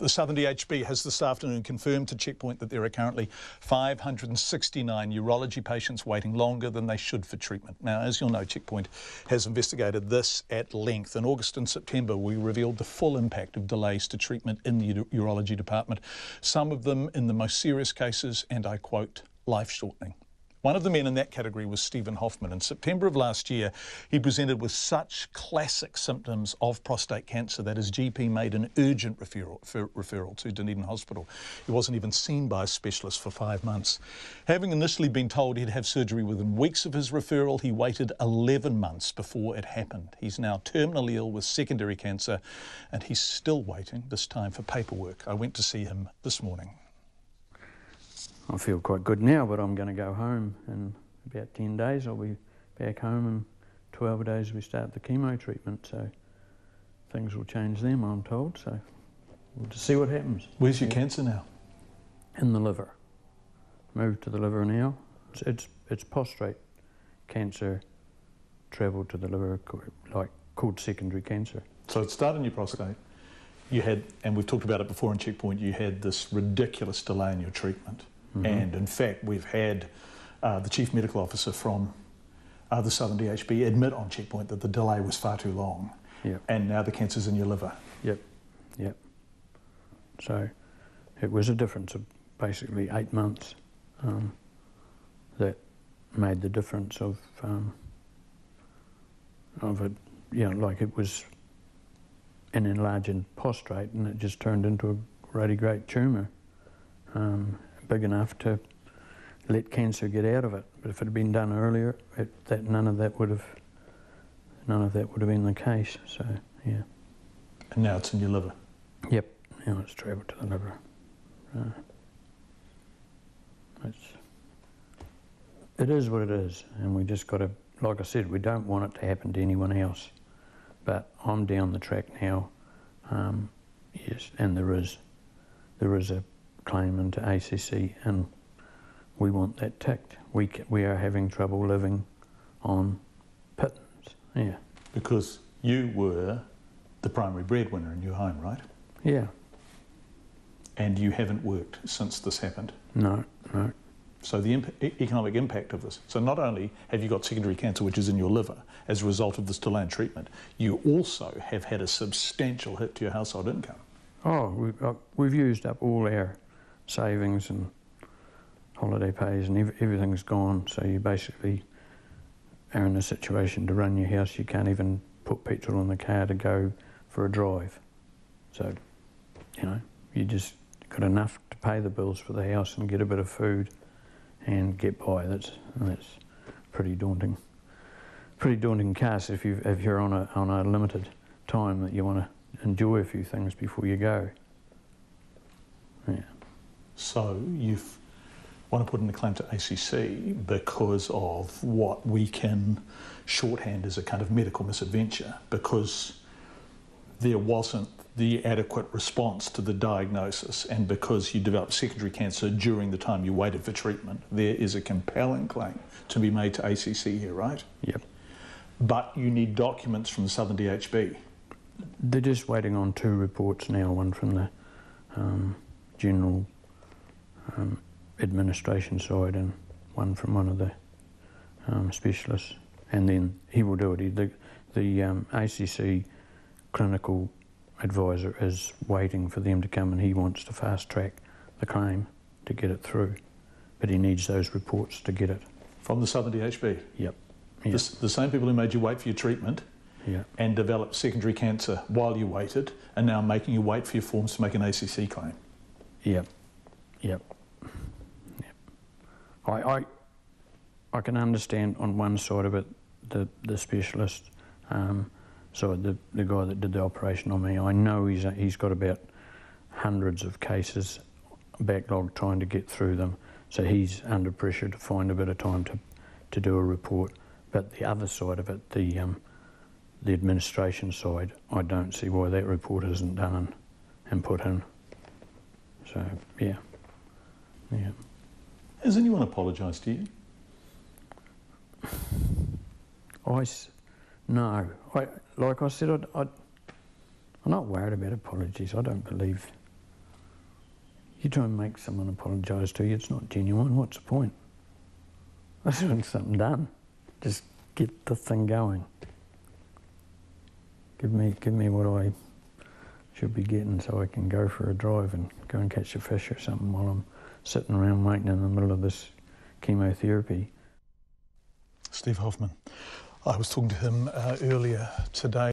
The Southern DHB has this afternoon confirmed to Checkpoint that there are currently 569 urology patients waiting longer than they should for treatment. Now, as you'll know, Checkpoint has investigated this at length. In August and September, we revealed the full impact of delays to treatment in the urology department, some of them in the most serious cases, and I quote, life-shortening. One of the men in that category was Stephen Hoffman. In September of last year, he presented with such classic symptoms of prostate cancer that his GP made an urgent referral to Dunedin Hospital. He wasn't even seen by a specialist for 5 months. Having initially been told he'd have surgery within weeks of his referral, he waited 11 months before it happened. He's now terminally ill with secondary cancer, and he's still waiting, this time for paperwork. I went to see him this morning. I feel quite good now, but I'm going to go home in about 10 days. I'll be back home in 12 days we start the chemo treatment, so things will change then, I'm told, so we'll just see what happens. Where's your cancer now? In the liver. Moved to the liver now. It's prostate cancer, travelled to the liver, called secondary cancer. So it started in your prostate. You had, and we've talked about it before in Checkpoint, you had this ridiculous delay in your treatment. Mm-hmm. And in fact, we've had the Chief Medical Officer from the Southern DHB admit on Checkpoint that the delay was far too long. Yep. And now the cancer's in your liver. Yep, yep. So it was a difference of basically 8 months that made the difference of it, you know, like it was an enlarging prostate and it just turned into a really great tumour. Big enough to let cancer get out of it, but if it had been done earlier, none of that would have been the case. So yeah. And now it's in your liver. Yep. Now it's travelled to the liver. It is what it is, and we just got to, like I said, we don't want it to happen to anyone else. But I'm down the track now. Yes, and there is a claim into ACC, and we want that ticked. We are having trouble living on pittance, yeah. Because you were the primary breadwinner in your home, right? Yeah. And you haven't worked since this happened? No, no. So the economic impact of this, so not only have you got secondary cancer, which is in your liver, as a result of this delay in treatment, you also have had a substantial hit to your household income. Oh, we've used up all our savings and holiday pays, and everything's gone, so you basically are in a situation to run your house. You can't even put petrol in the car to go for a drive. So, you know, you just got enough to pay the bills for the house and get a bit of food and get by. That's pretty daunting. Pretty daunting cast if you're on a limited time that you want to enjoy a few things before you go. Yeah. So you want to put in a claim to ACC because of what we can shorthand as a kind of medical misadventure, because there wasn't the adequate response to the diagnosis, and because you developed secondary cancer during the time you waited for treatment. There is a compelling claim to be made to ACC here, right? Yep. But you need documents from the Southern DHB. They're just waiting on 2 reports now, one from the general administration side and one from one of the specialists, and then he will do it. The ACC clinical advisor is waiting for them to come, and he wants to fast track the claim to get it through, but he needs those reports to get it. From the Southern DHB? Yep. The same people who made you wait for your treatment and developed secondary cancer while you waited are now making you wait for your forms to make an ACC claim? Yep. Yep. Yep. I can understand on one side of it the specialist, so the guy that did the operation on me. I know he's got about hundreds of cases backlogged trying to get through them, so he's under pressure to find a bit of time to do a report. But the other side of it, the administration side, I don't see why that report isn't done and put in. So yeah. Has anyone apologised to you? No. Like I said, I'm not worried about apologies. I don't believe You try and make someone apologise to you, it's not genuine. What's the point? I just want something done. Just get the thing going. Give me what I should be getting so I can go for a drive and go and catch a fish or something while I'm sitting around waiting in the middle of this chemotherapy. Steve Hoffman. I was talking to him earlier today.